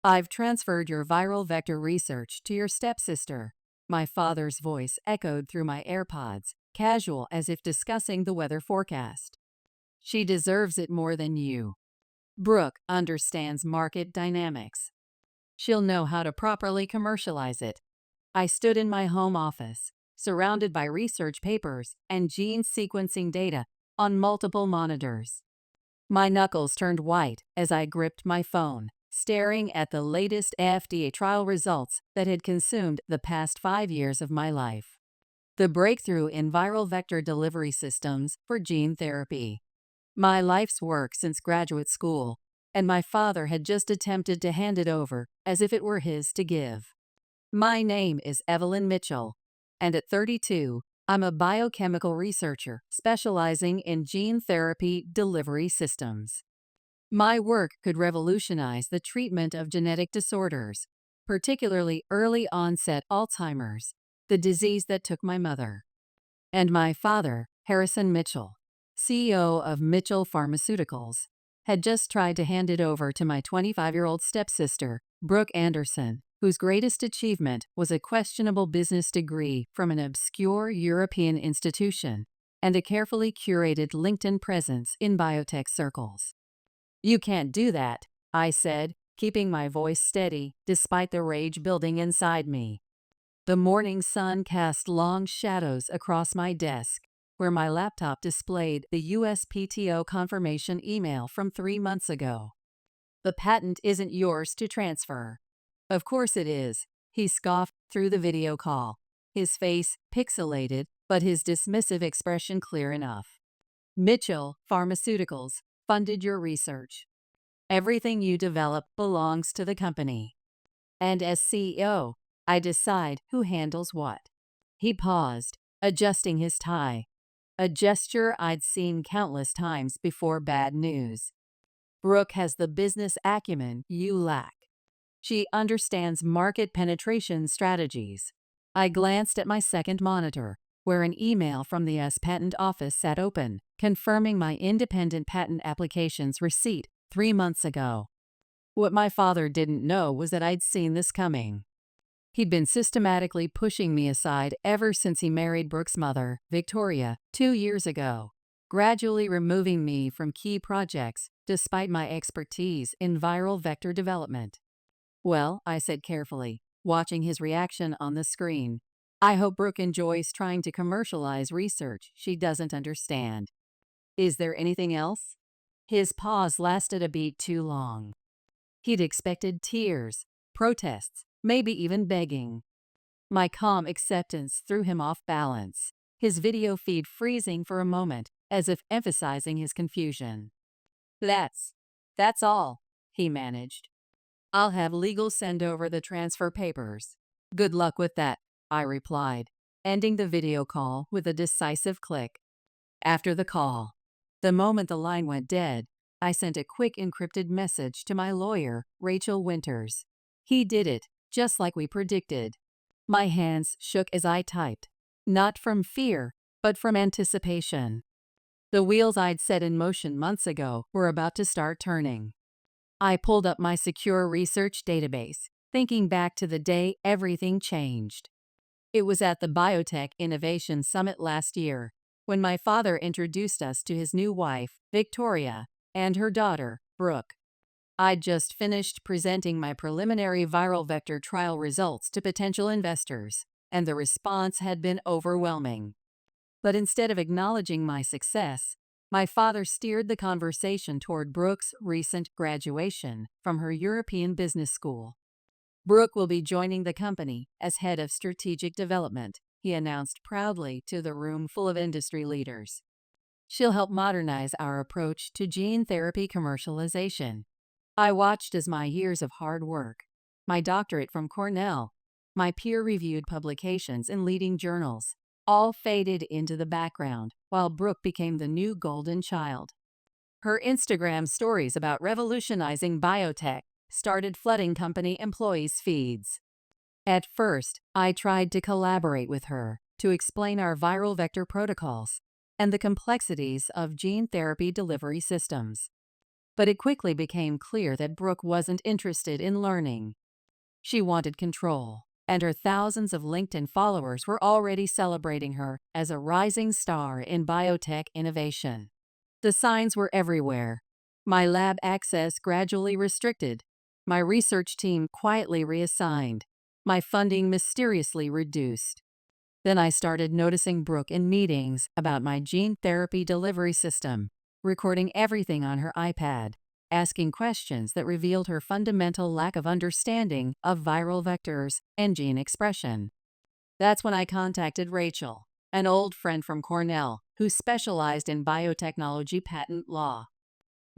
I've transferred your viral vector research to your stepsister. My father's voice echoed through my AirPods, casual as if discussing the weather forecast. She deserves it more than you. Brooke understands market dynamics. She'll know how to properly commercialize it. I stood in my home office, surrounded by research papers and gene sequencing data on multiple monitors. My knuckles turned white as I gripped my phone, staring at the latest FDA trial results that had consumed the past 5 years of my life. The breakthrough in viral vector delivery systems for gene therapy. My life's work since graduate school, and my father had just attempted to hand it over as if it were his to give. My name is Evelyn Mitchell, and at 32, I'm a biochemical researcher specializing in gene therapy delivery systems. My work could revolutionize the treatment of genetic disorders, particularly early onset Alzheimer's, the disease that took my mother. And my father, Harrison Mitchell, CEO of Mitchell Pharmaceuticals, had just tried to hand it over to my 25-year-old stepsister, Brooke Anderson, whose greatest achievement was a questionable business degree from an obscure European institution and a carefully curated LinkedIn presence in biotech circles. "You can't do that," I said, keeping my voice steady despite the rage building inside me. The morning sun cast long shadows across my desk, where my laptop displayed the USPTO confirmation email from 3 months ago. "The patent isn't yours to transfer." "Of course it is," he scoffed through the video call, his face pixelated but his dismissive expression clear enough. "Mitchell Pharmaceuticals funded your research. Everything you develop belongs to the company. And as CEO, I decide who handles what." He paused, adjusting his tie, a gesture I'd seen countless times before bad news. "Brooke has the business acumen you lack. She understands market penetration strategies." I glanced at my second monitor, where an email from the U.S. Patent Office sat open, confirming my independent patent application's receipt 3 months ago. What my father didn't know was that I'd seen this coming. He'd been systematically pushing me aside ever since he married Brooke's mother, Victoria, 2 years ago, gradually removing me from key projects despite my expertise in viral vector development. "Well," I said carefully, watching his reaction on the screen, "I hope Brooke enjoys trying to commercialize research she doesn't understand. Is there anything else?" His pause lasted a beat too long. He'd expected tears, protests, maybe even begging. My calm acceptance threw him off balance, his video feed freezing for a moment, as if emphasizing his confusion. That's all," he managed. "I'll have legal send over the transfer papers." "Good luck with that," I replied, ending the video call with a decisive click. After the call, the moment the line went dead, I sent a quick encrypted message to my lawyer, Rachel Winters. He did it, just like we predicted. My hands shook as I typed, not from fear, but from anticipation. The wheels I'd set in motion months ago were about to start turning. I pulled up my secure research database, thinking back to the day everything changed. It was at the Biotech Innovation Summit last year, when my father introduced us to his new wife, Victoria, and her daughter, Brooke. I'd just finished presenting my preliminary viral vector trial results to potential investors, and the response had been overwhelming. But instead of acknowledging my success, my father steered the conversation toward Brooke's recent graduation from her European business school. "Brooke will be joining the company as head of strategic development," he announced proudly to the room full of industry leaders. "She'll help modernize our approach to gene therapy commercialization." I watched as my years of hard work, my doctorate from Cornell, my peer-reviewed publications in leading journals, all faded into the background while Brooke became the new golden child. Her Instagram stories about revolutionizing biotech started flooding company employees' feeds. At first, I tried to collaborate with her to explain our viral vector protocols and the complexities of gene therapy delivery systems. But it quickly became clear that Brooke wasn't interested in learning. She wanted control, and her thousands of LinkedIn followers were already celebrating her as a rising star in biotech innovation. The signs were everywhere. My lab access gradually restricted, my research team quietly reassigned, my funding mysteriously reduced. Then I started noticing Brooke in meetings about my gene therapy delivery system, recording everything on her iPad, asking questions that revealed her fundamental lack of understanding of viral vectors and gene expression. That's when I contacted Rachel, an old friend from Cornell who specialized in biotechnology patent law.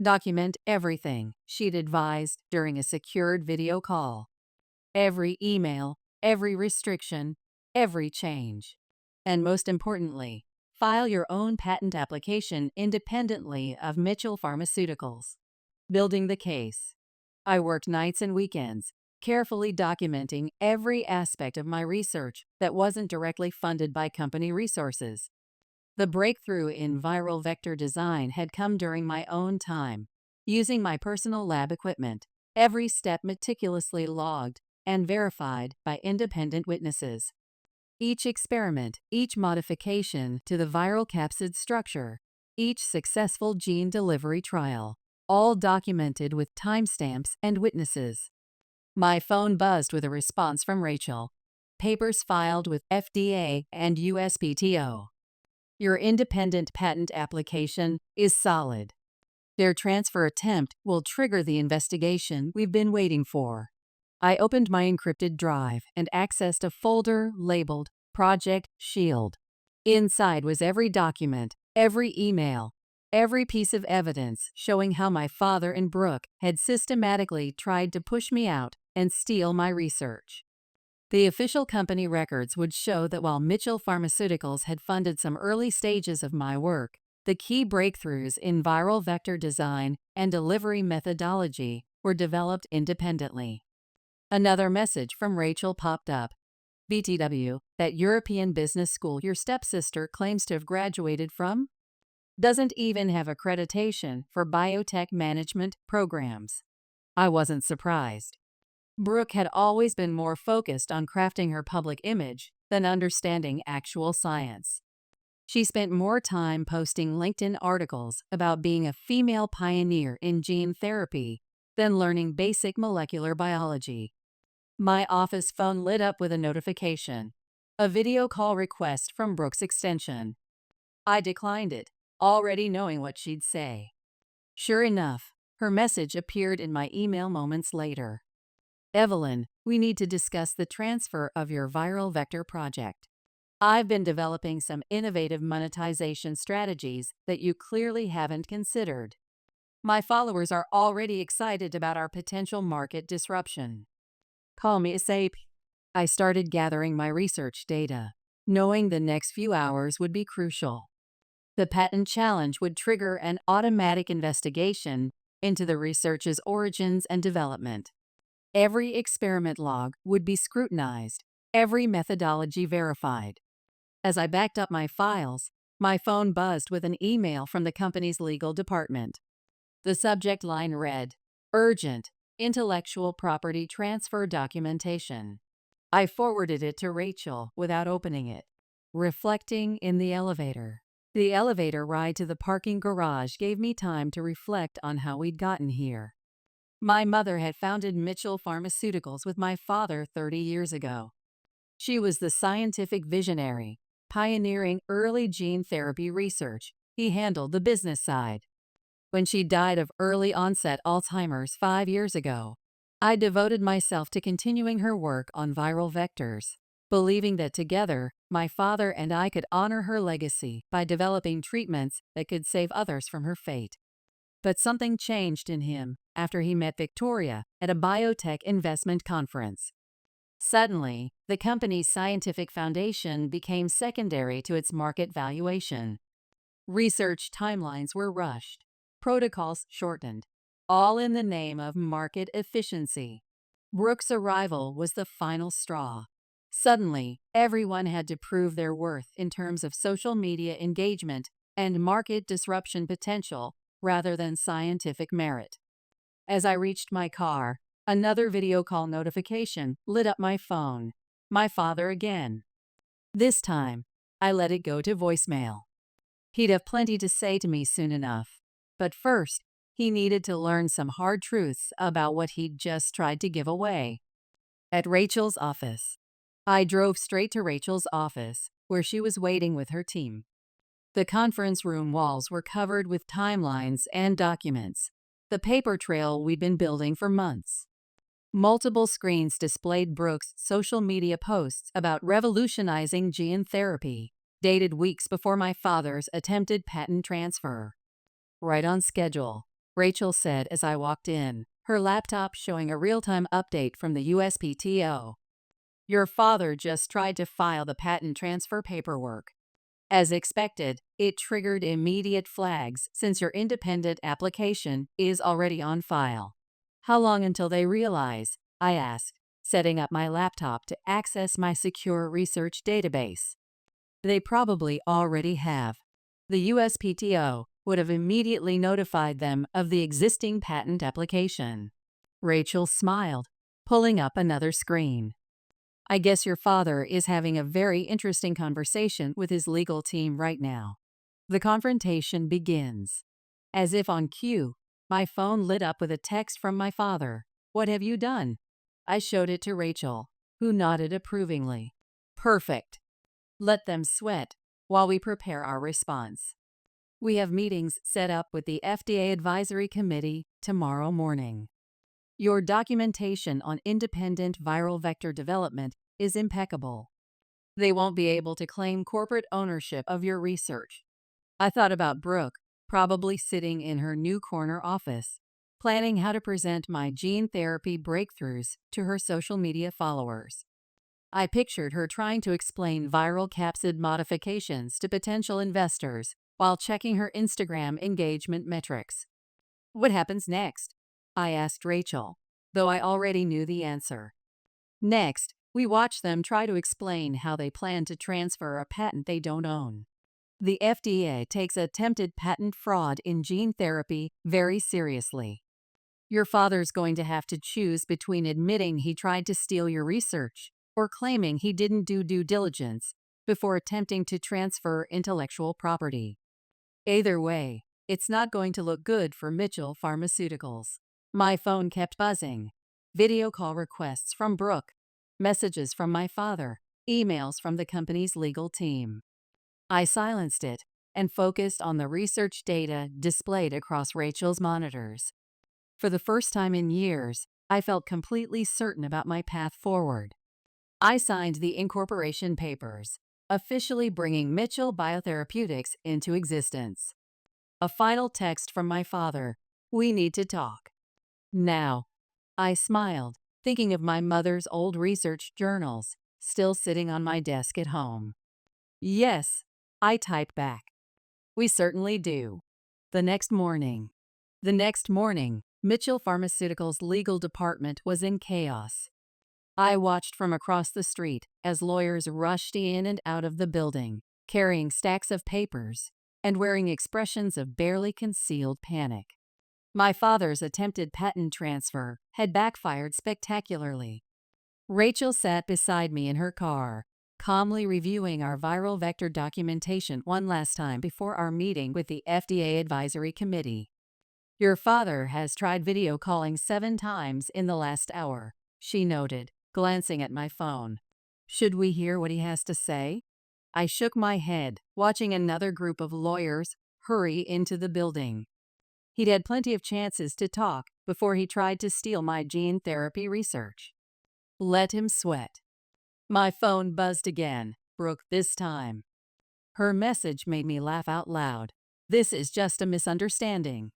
Document everything, she'd advised during a secured video call. Every email, every restriction, every change. And most importantly, file your own patent application independently of Mitchell Pharmaceuticals. Building the case. I worked nights and weekends, carefully documenting every aspect of my research that wasn't directly funded by company resources. The breakthrough in viral vector design had come during my own time, using my personal lab equipment, every step meticulously logged and verified by independent witnesses. Each experiment, each modification to the viral capsid structure, each successful gene delivery trial, all documented with timestamps and witnesses. My phone buzzed with a response from Rachel. Papers filed with FDA and USPTO. Your independent patent application is solid. Their transfer attempt will trigger the investigation we've been waiting for. I opened my encrypted drive and accessed a folder labeled Project Shield. Inside was every document, every email, every piece of evidence showing how my father and Brooke had systematically tried to push me out and steal my research. The official company records would show that while Mitchell Pharmaceuticals had funded some early stages of my work, the key breakthroughs in viral vector design and delivery methodology were developed independently. Another message from Rachel popped up. BTW, that European business school your stepsister claims to have graduated from, doesn't even have accreditation for biotech management programs. I wasn't surprised. Brooke had always been more focused on crafting her public image than understanding actual science. She spent more time posting LinkedIn articles about being a female pioneer in gene therapy than learning basic molecular biology. My office phone lit up with a notification, a video call request from Brooke's extension. I declined it, already knowing what she'd say. Sure enough, her message appeared in my email moments later. Evelyn, we need to discuss the transfer of your viral vector project. I've been developing some innovative monetization strategies that you clearly haven't considered. My followers are already excited about our potential market disruption. Call me a sape. I started gathering my research data, knowing the next few hours would be crucial. The patent challenge would trigger an automatic investigation into the research's origins and development. Every experiment log would be scrutinized, every methodology verified. As I backed up my files, my phone buzzed with an email from the company's legal department. The subject line read, "Urgent, intellectual property transfer documentation." I forwarded it to Rachel without opening it. Reflecting in the elevator. The elevator ride to the parking garage gave me time to reflect on how we'd gotten here. My mother had founded Mitchell Pharmaceuticals with my father 30 years ago. She was the scientific visionary, pioneering early gene therapy research. He handled the business side. When she died of early-onset Alzheimer's 5 years ago, I devoted myself to continuing her work on viral vectors, believing that together, my father and I could honor her legacy by developing treatments that could save others from her fate. But something changed in him after he met Victoria at a biotech investment conference. Suddenly, the company's scientific foundation became secondary to its market valuation. Research timelines were rushed, protocols shortened, all in the name of market efficiency. Brooke's arrival was the final straw. Suddenly, everyone had to prove their worth in terms of social media engagement and market disruption potential rather than scientific merit. As I reached my car, another video call notification lit up my phone. My father again. This time, I let it go to voicemail. He'd have plenty to say to me soon enough. But first, he needed to learn some hard truths about what he'd just tried to give away. At Rachel's office. I drove straight to Rachel's office, where she was waiting with her team. The conference room walls were covered with timelines and documents, the paper trail we'd been building for months. Multiple screens displayed Brooke's social media posts about revolutionizing gene therapy, dated weeks before my father's attempted patent transfer. Right on schedule, Rachel said as I walked in, her laptop showing a real-time update from the USPTO. Your father just tried to file the patent transfer paperwork. As expected, it triggered immediate flags since your independent application is already on file. How long until they realize? I asked, setting up my laptop to access my secure research database. They probably already have. The USPTO would have immediately notified them of the existing patent application. Rachel smiled, pulling up another screen. I guess your father is having a very interesting conversation with his legal team right now. The confrontation begins. As if on cue, my phone lit up with a text from my father. What have you done? I showed it to Rachel, who nodded approvingly. Perfect. Let them sweat while we prepare our response. We have meetings set up with the FDA Advisory Committee tomorrow morning. Your documentation on independent viral vector development is impeccable. They won't be able to claim corporate ownership of your research. I thought about Brooke, probably sitting in her new corner office, planning how to present my gene therapy breakthroughs to her social media followers. I pictured her trying to explain viral capsid modifications to potential investors while checking her Instagram engagement metrics. What happens next? I asked Rachel, though I already knew the answer. Next, we watch them try to explain how they plan to transfer a patent they don't own. The FDA takes attempted patent fraud in gene therapy very seriously. Your father's going to have to choose between admitting he tried to steal your research or claiming he didn't do due diligence before attempting to transfer intellectual property. Either way, it's not going to look good for Mitchell Pharmaceuticals. My phone kept buzzing. Video call requests from Brooke, messages from my father, emails from the company's legal team. I silenced it and focused on the research data displayed across Rachel's monitors. For the first time in years, I felt completely certain about my path forward. I signed the incorporation papers, officially bringing Mitchell Biotherapeutics into existence. A final text from my father, "We need to talk." Now, I smiled, thinking of my mother's old research journals, still sitting on my desk at home. Yes, I typed back. We certainly do. The next morning, Mitchell Pharmaceuticals' legal department was in chaos. I watched from across the street as lawyers rushed in and out of the building, carrying stacks of papers and wearing expressions of barely concealed panic. My father's attempted patent transfer had backfired spectacularly. Rachel sat beside me in her car, calmly reviewing our viral vector documentation one last time before our meeting with the FDA Advisory Committee. Your father has tried video calling 7 times in the last hour, she noted, glancing at my phone. Should we hear what he has to say? I shook my head, watching another group of lawyers hurry into the building. He'd had plenty of chances to talk before he tried to steal my gene therapy research. Let him sweat. My phone buzzed again, Brooke this time. Her message made me laugh out loud. This is just a misunderstanding.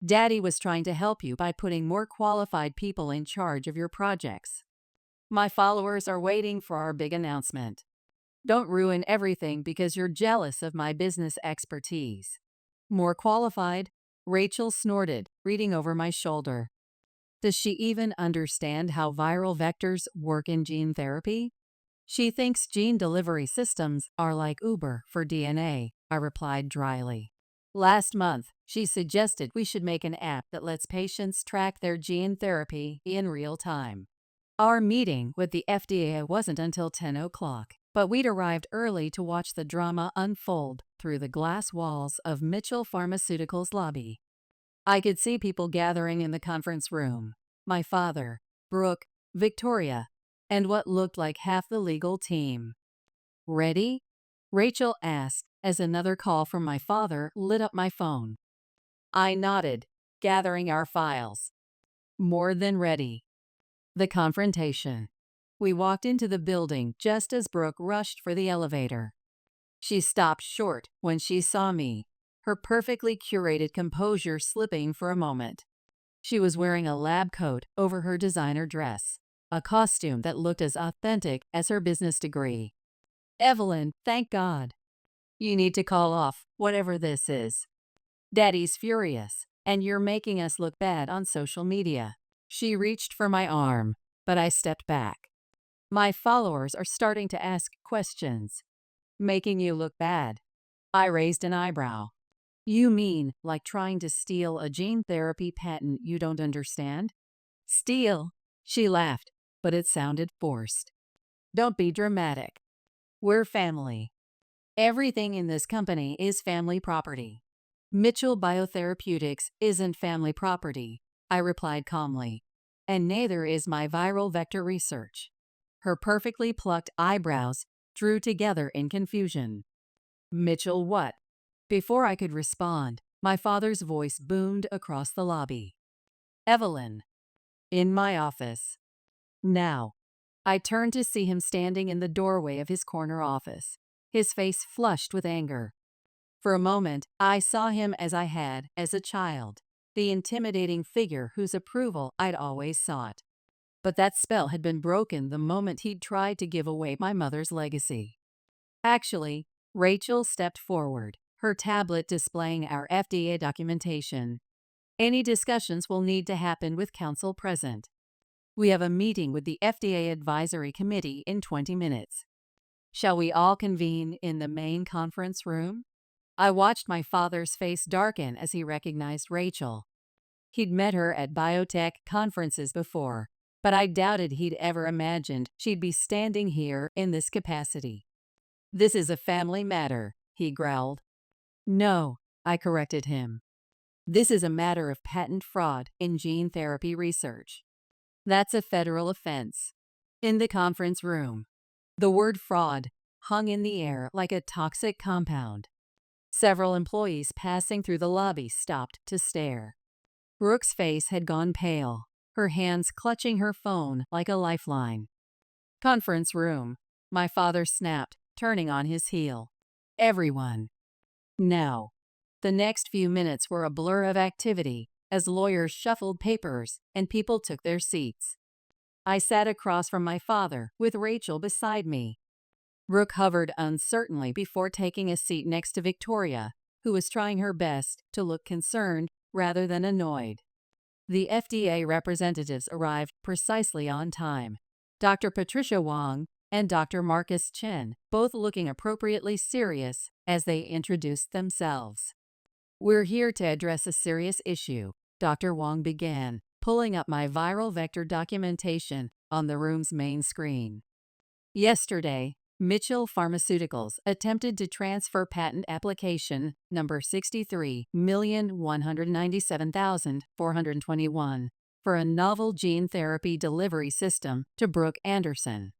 Daddy was trying to help you by putting more qualified people in charge of your projects. My followers are waiting for our big announcement. Don't ruin everything because you're jealous of my business expertise. More qualified? Rachel snorted, reading over my shoulder. Does she even understand how viral vectors work in gene therapy? She thinks gene delivery systems are like Uber for DNA, I replied dryly. Last month, She suggested we should make an app that lets patients track their gene therapy in real time. Our meeting with the FDA wasn't until 10 o'clock, but we'd arrived early to watch the drama unfold through the glass walls of Mitchell Pharmaceuticals' lobby. I could see people gathering in the conference room. My father, Brooke, Victoria, and what looked like half the legal team. "Ready?" Rachel asked as another call from my father lit up my phone. I nodded, gathering our files. More than ready. The confrontation. We walked into the building just as Brooke rushed for the elevator. She stopped short when she saw me, her perfectly curated composure slipping for a moment. She was wearing a lab coat over her designer dress, a costume that looked as authentic as her business degree. "Evelyn, thank God. You need to call off whatever this is. Daddy's furious, and you're making us look bad on social media." She reached for my arm, but I stepped back. "My followers are starting to ask questions." "Making you look bad?" I raised an eyebrow. "You mean like trying to steal a gene therapy patent you don't understand?" "Steal?" She laughed, but it sounded forced. "Don't be dramatic. We're family. Everything in this company is family property." "Mitchell Biotherapeutics isn't family property," I replied calmly, "and neither is my viral vector research." Her perfectly plucked eyebrows drew together in confusion. "Mitchell what?" Before I could respond, my father's voice boomed across the lobby. "Evelyn." In my office. Now. I turned to see him standing in the doorway of his corner office, his face flushed with anger. For a moment, I saw him as I had as a child, the intimidating figure whose approval I'd always sought. But that spell had been broken the moment he'd tried to give away my mother's legacy. Actually, Rachel stepped forward, her tablet displaying our FDA documentation. "Any discussions will need to happen with counsel present. We have a meeting with the FDA Advisory Committee in 20 minutes. Shall we all convene in the main conference room?" I watched my father's face darken as he recognized Rachel. He'd met her at biotech conferences before, but I doubted he'd ever imagined she'd be standing here in this capacity. "This is a family matter," he growled. "No," I corrected him. "This is a matter of patent fraud in gene therapy research. That's a federal offense." In the conference room, the word fraud hung in the air like a toxic compound. Several employees passing through the lobby stopped to stare. Brooke's face had gone pale, her hands clutching her phone like a lifeline. "Conference room," my father snapped, turning on his heel. "Everyone." Now. The next few minutes were a blur of activity as lawyers shuffled papers and people took their seats. I sat across from my father with Rachel beside me. Brooke hovered uncertainly before taking a seat next to Victoria, who was trying her best to look concerned rather than annoyed. The FDA representatives arrived precisely on time. Dr. Patricia Wong and Dr. Marcus Chen, both looking appropriately serious as they introduced themselves. "We're here to address a serious issue," Dr. Wong began, pulling up my viral vector documentation on the room's main screen. "Yesterday, Mitchell Pharmaceuticals attempted to transfer patent application number 63,197,421 for a novel gene therapy delivery system to Brooke Anderson.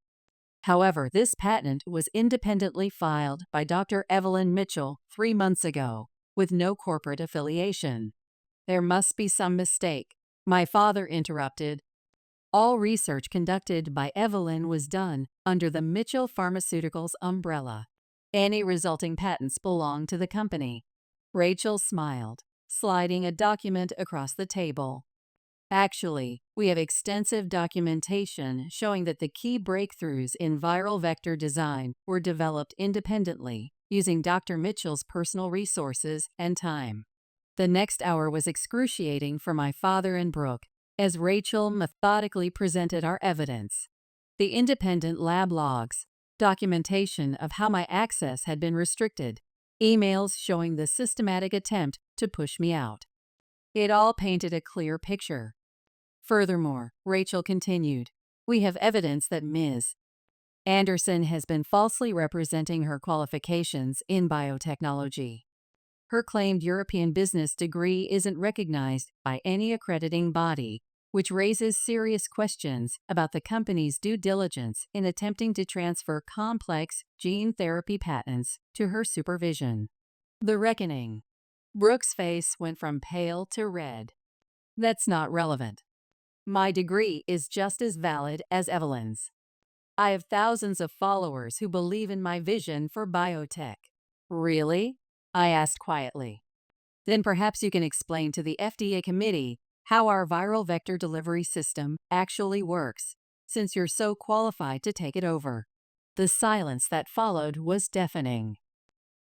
However, this patent was independently filed by Dr. Evelyn Mitchell 3 months ago, with no corporate affiliation." "There must be some mistake," my father interrupted. "All research conducted by Evelyn was done under the Mitchell Pharmaceuticals umbrella. Any resulting patents belong to the company." Rachel smiled, sliding a document across the table. "Actually, we have extensive documentation showing that the key breakthroughs in viral vector design were developed independently, using Dr. Mitchell's personal resources and time." The next hour was excruciating for my father and Brooke, as Rachel methodically presented our evidence. The independent lab logs, documentation of how my access had been restricted, emails showing the systematic attempt to push me out. It all painted a clear picture. Furthermore, Rachel continued, we have evidence that Ms. Anderson has been falsely representing her qualifications in biotechnology. Her claimed European business degree isn't recognized by any accrediting body, which raises serious questions about the company's due diligence in attempting to transfer complex gene therapy patents to her supervision. The reckoning. Brooke's face went from pale to red. That's not relevant. My degree is just as valid as Evelyn's. I have thousands of followers who believe in my vision for biotech. Really? I asked quietly. Then perhaps you can explain to the FDA committee how our viral vector delivery system actually works, since you're so qualified to take it over. The silence that followed was deafening.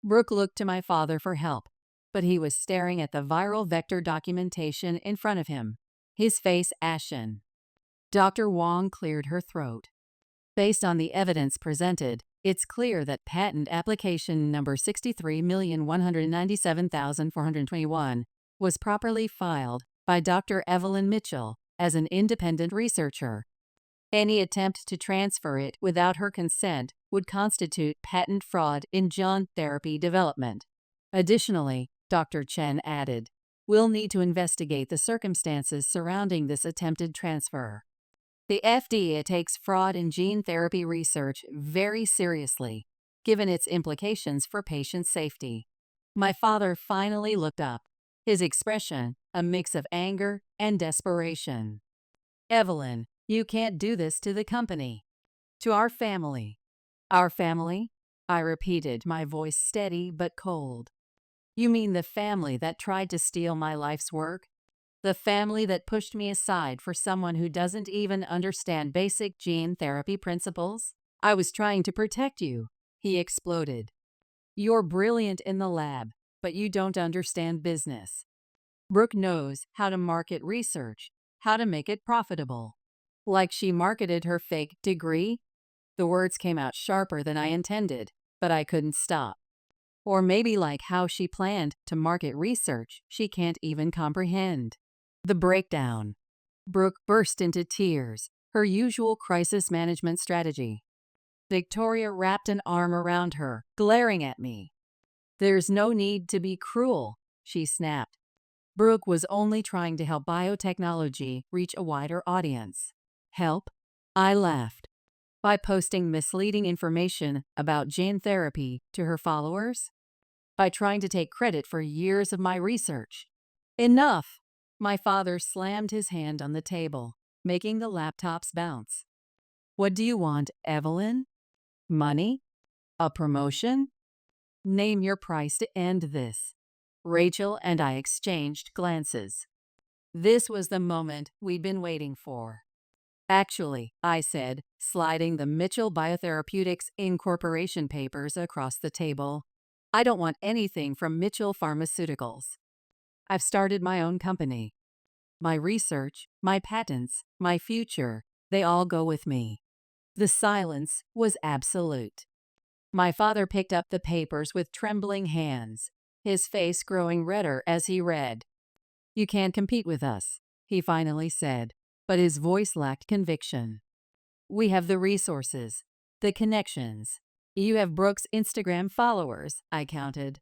Brooke looked to my father for help, but he was staring at the viral vector documentation in front of him, his face ashen. Dr. Wong cleared her throat. Based on the evidence presented, it's clear that patent application number 63,197,421 was properly filed by Dr. Evelyn Mitchell as an independent researcher. Any attempt to transfer it without her consent would constitute patent fraud in gene therapy development. Additionally, Dr. Chen added, we'll need to investigate the circumstances surrounding this attempted transfer. The FDA takes fraud in gene therapy research very seriously, given its implications for patient safety. My father finally looked up, his expression a mix of anger and desperation. Evelyn, you can't do this to the company. To our family. Our family? I repeated, my voice steady but cold. You mean the family that tried to steal my life's work? The family that pushed me aside for someone who doesn't even understand basic gene therapy principles? I was trying to protect you, he exploded. You're brilliant in the lab, but you don't understand business. Brooke knows how to market research, how to make it profitable. Like she marketed her fake degree? The words came out sharper than I intended, but I couldn't stop. Or maybe like how she planned to market research she can't even comprehend. The breakdown. Brooke burst into tears, her usual crisis management strategy. Victoria wrapped an arm around her, glaring at me. There's no need to be cruel, she snapped. Brooke was only trying to help biotechnology reach a wider audience. Help? I laughed. By posting misleading information about gene therapy to her followers? By trying to take credit for years of my research? Enough! My father slammed his hand on the table, making the laptops bounce. What do you want, Evelyn? Money? A promotion? Name your price to end this. Rachel and I exchanged glances. This was the moment we'd been waiting for. Actually, I said, sliding the Mitchell Biotherapeutics Incorporation papers across the table, I don't want anything from Mitchell Pharmaceuticals. I've started my own company. My research, my patents, my future, they all go with me. The silence was absolute. My father picked up the papers with trembling hands, his face growing redder as he read. You can't compete with us, he finally said, but his voice lacked conviction. We have the resources, the connections. You have Brooke's Instagram followers, I counted.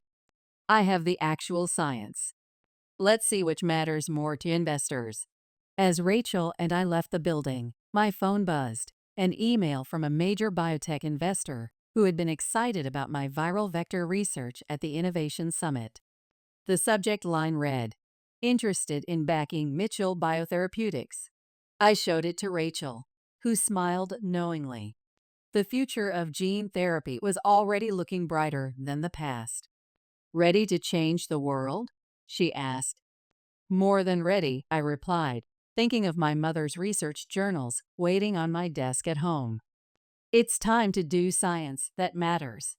I have the actual science. Let's see which matters more to investors. As Rachel and I left the building, my phone buzzed, an email from a major biotech investor who had been excited about my viral vector research at the Innovation Summit. The subject line read, interested in backing Mitchell Biotherapeutics. I showed it to Rachel, who smiled knowingly. The future of gene therapy was already looking brighter than the past. Ready to change the world? She asked. More than ready, I replied, thinking of my mother's research journals waiting on my desk at home. It's time to do science that matters.